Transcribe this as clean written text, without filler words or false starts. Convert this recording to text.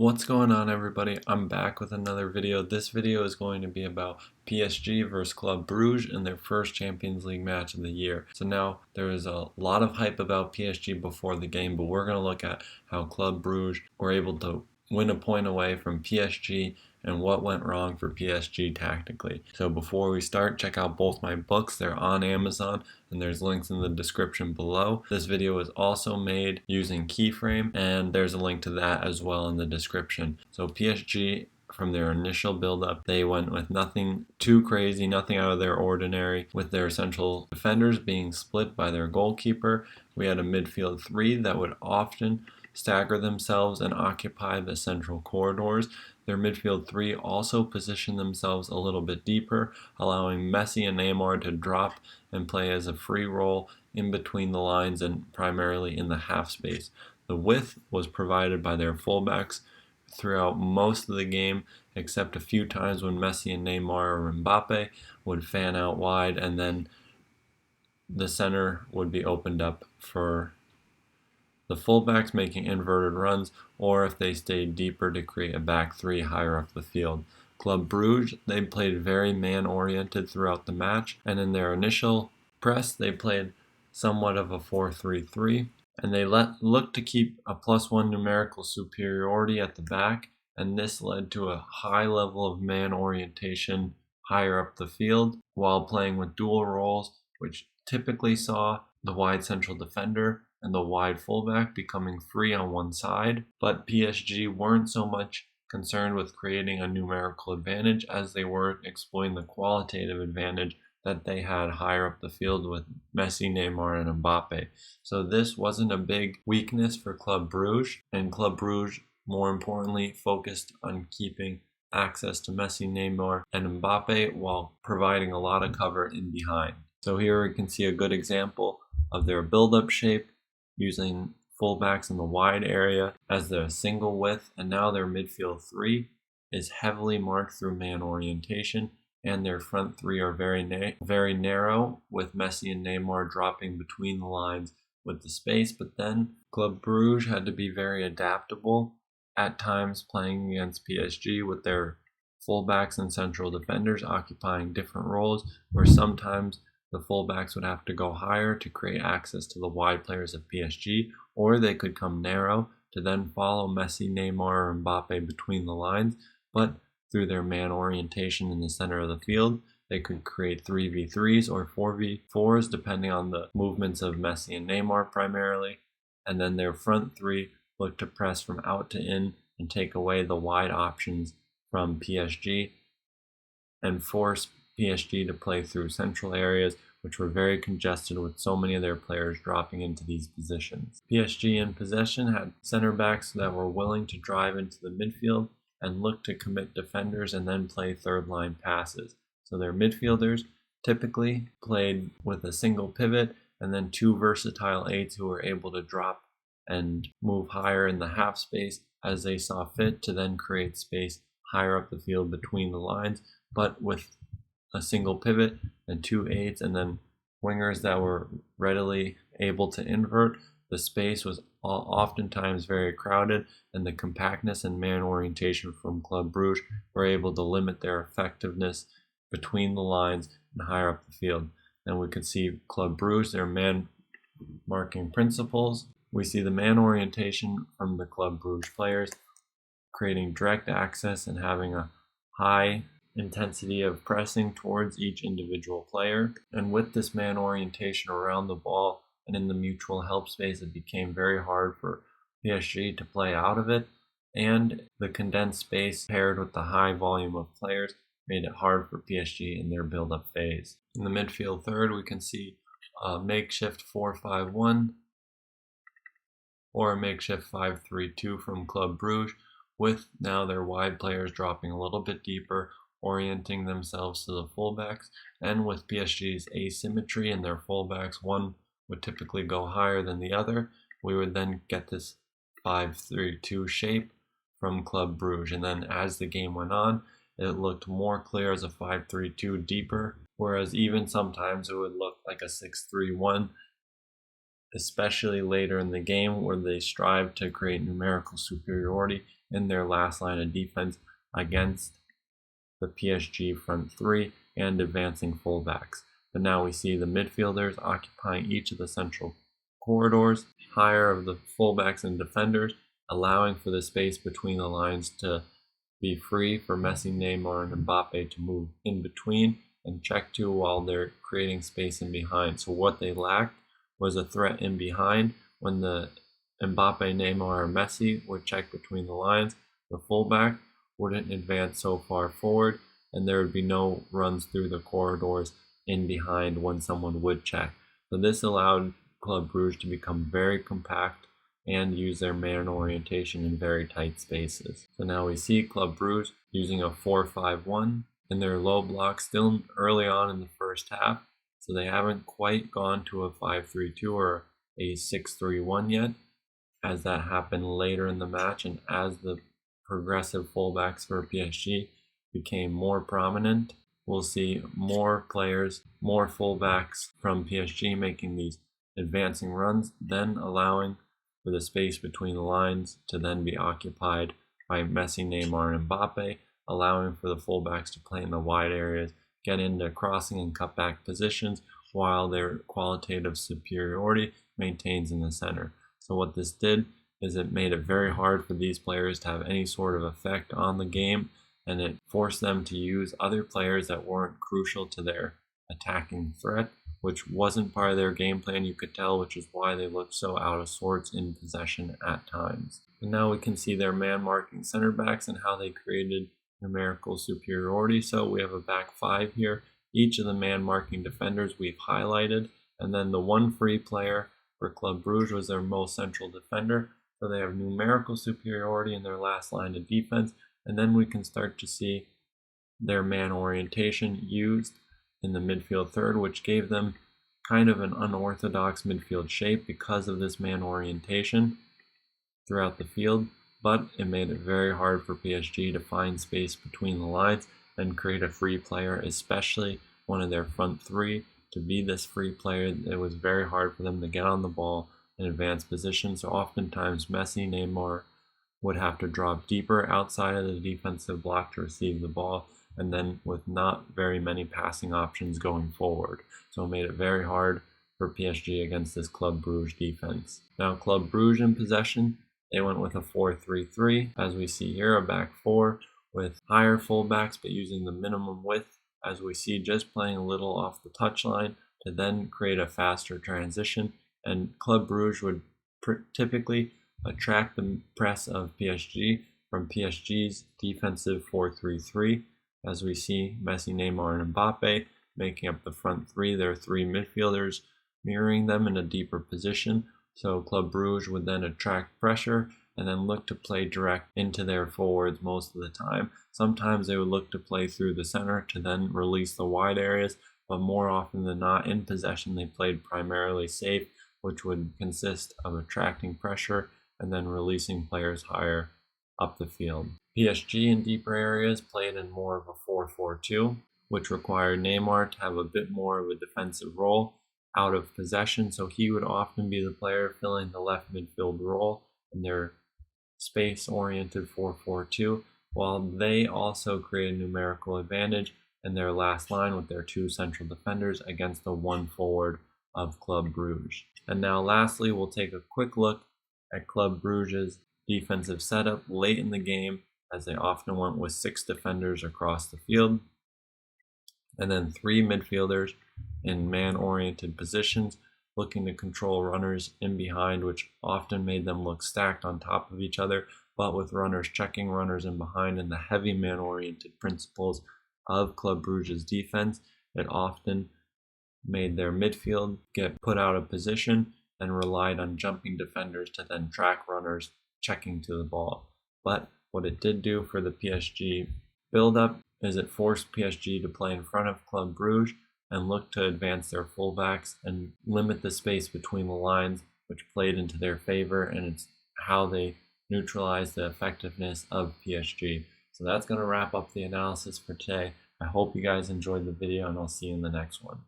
What's going on, everybody? I'm back with another video. This video is going to be about PSG versus Club Brugge in their first Champions League match of the year. So now there is a lot of hype about PSG before the game, but we're going to look at how Club Brugge were able to win a point away from PSG and what went wrong for PSG tactically. So before we start, check out both my books. They're on Amazon and there's links in the description below. This video is also made using Keyframe and there's a link to that as well in the description. So PSG, from their initial build-up, they went with nothing too crazy, nothing out of their ordinary, with their central defenders being split by their goalkeeper. We had a midfield three that would often stagger themselves and occupy the central corridors. Their midfield three also positioned themselves a little bit deeper, allowing Messi and Neymar to drop and play as a free role in between the lines and primarily in the half space. The width was provided by their fullbacks throughout most of the game, except a few times when Messi and Neymar or Mbappe would fan out wide, and then the center would be opened up for the fullbacks making inverted runs, or if they stayed deeper to create a back three higher up the field. Club Brugge, they played very man-oriented throughout the match, and in their initial press, they played somewhat of a 4-3-3, and they looked to keep a +1 numerical superiority at the back, and this led to a high level of man orientation higher up the field, while playing with dual roles, which typically saw the wide central defender and the wide fullback becoming free on one side, but PSG weren't so much concerned with creating a numerical advantage as they were exploiting the qualitative advantage that they had higher up the field with Messi, Neymar, and Mbappe. So this wasn't a big weakness for Club Brugge, and Club Brugge, more importantly, focused on keeping access to Messi, Neymar, and Mbappe while providing a lot of cover in behind. So here we can see a good example of their build-up shape, using fullbacks in the wide area as their single width, and now their midfield three is heavily marked through man orientation, and their front three are very narrow, with Messi and Neymar dropping between the lines with the space. But then Club Brugge had to be very adaptable, at times playing against PSG with their fullbacks and central defenders occupying different roles, where sometimes the fullbacks would have to go higher to create access to the wide players of PSG, or they could come narrow to then follow Messi, Neymar, or Mbappe between the lines, but through their man orientation in the center of the field, they could create 3v3s or 4v4s depending on the movements of Messi and Neymar primarily, and then their front three looked to press from out to in and take away the wide options from PSG and force PSG to play through central areas, which were very congested with so many of their players dropping into these positions. PSG in possession had center backs that were willing to drive into the midfield and look to commit defenders and then play third line passes. So their midfielders typically played with a single pivot and then two versatile eights who were able to drop and move higher in the half space as they saw fit to then create space higher up the field between the lines, but with a single pivot and two eights and then wingers that were readily able to invert. The space was oftentimes very crowded, and the compactness and man orientation from Club Brugge were able to limit their effectiveness between the lines and higher up the field. And we could see Club Brugge, their man marking principles. We see the man orientation from the Club Brugge players creating direct access and having a high intensity of pressing towards each individual player. And with this man orientation around the ball and in the mutual help space, it became very hard for PSG to play out of it, and the condensed space paired with the high volume of players made it hard for PSG in their build-up phase. In the midfield third, we can see a makeshift 4-5-1 or a makeshift 5-3-2 from Club Brugge, with now their wide players dropping a little bit deeper, orienting themselves to the fullbacks, and with PSG's asymmetry in their fullbacks, one would typically go higher than the other, we would then get this 5-3-2 shape from Club Brugge. And then as the game went on, it looked more clear as a 5-3-2 deeper, whereas even sometimes it would look like a 6-3-1, especially later in the game where they strive to create numerical superiority in their last line of defense against the PSG front three and advancing fullbacks. But now we see the midfielders occupying each of the central corridors, higher of the fullbacks and defenders, allowing for the space between the lines to be free for Messi, Neymar, and Mbappe to move in between and check to while they're creating space in behind. So what they lacked was a threat in behind. When the Mbappe, Neymar, or Messi would check between the lines, the fullback wouldn't advance so far forward, and there would be no runs through the corridors in behind when someone would check. So this allowed Club Brugge to become very compact and use their man orientation in very tight spaces. So now we see Club Brugge using a 4-5-1 in their low block still early on in the first half. So they haven't quite gone to a 5-3-2 or a 6-3-1 yet, as that happened later in the match and as the progressive fullbacks for PSG became more prominent. We'll see more players, more fullbacks from PSG making these advancing runs, then allowing for the space between the lines to then be occupied by Messi, Neymar, and Mbappe, allowing for the fullbacks to play in the wide areas, get into crossing and cutback positions, while their qualitative superiority maintains in the center. So what this did is it made it very hard for these players to have any sort of effect on the game, and it forced them to use other players that weren't crucial to their attacking threat, which wasn't part of their game plan, you could tell, which is why they looked so out of sorts in possession at times. And now we can see their man-marking center backs and how they created numerical superiority. So we have a back five here. Each of the man-marking defenders we've highlighted, and then the one free player for Club Brugge was their most central defender. So they have numerical superiority in their last line of defense, and then we can start to see their man orientation used in the midfield third, which gave them kind of an unorthodox midfield shape because of this man orientation throughout the field, but it made it very hard for PSG to find space between the lines and create a free player, especially one of their front three. To be this free player, it was very hard for them to get on the ball in advanced position. So oftentimes Messi, Neymar would have to drop deeper outside of the defensive block to receive the ball, and then with not very many passing options going forward. So it made it very hard for PSG against this Club Brugge defense. Now Club Brugge in possession, they went with a 4-3-3, as we see here, a back four with higher fullbacks but using the minimum width, as we see, just playing a little off the touchline to then create a faster transition. And Club Brugge would typically attract the press of PSG from PSG's defensive 4-3-3, as we see Messi, Neymar, and Mbappe making up the front three. There are three midfielders mirroring them in a deeper position. So Club Brugge would then attract pressure and then look to play direct into their forwards most of the time. Sometimes they would look to play through the center to then release the wide areas, but more often than not in possession they played primarily safe, which would consist of attracting pressure and then releasing players higher up the field. PSG in deeper areas played in more of a 4-4-2, which required Neymar to have a bit more of a defensive role out of possession, so he would often be the player filling the left midfield role in their space-oriented 4-4-2, while they also created numerical advantage in their last line with their two central defenders against the one forward of Club Brugge. And now lastly, we'll take a quick look at Club Brugge's defensive setup late in the game, as they often went with 6 defenders across the field, and then 3 midfielders in man-oriented positions, looking to control runners in behind, which often made them look stacked on top of each other, but with runners checking runners in behind and the heavy man-oriented principles of Club Brugge's defense, it often made their midfield get put out of position and relied on jumping defenders to then track runners checking to the ball. But what it did do for the PSG build-up is it forced PSG to play in front of Club Brugge and look to advance their fullbacks and limit the space between the lines, which played into their favor, and it's how they neutralized the effectiveness of PSG. So that's going to wrap up the analysis for today. I hope you guys enjoyed the video, and I'll see you in the next one.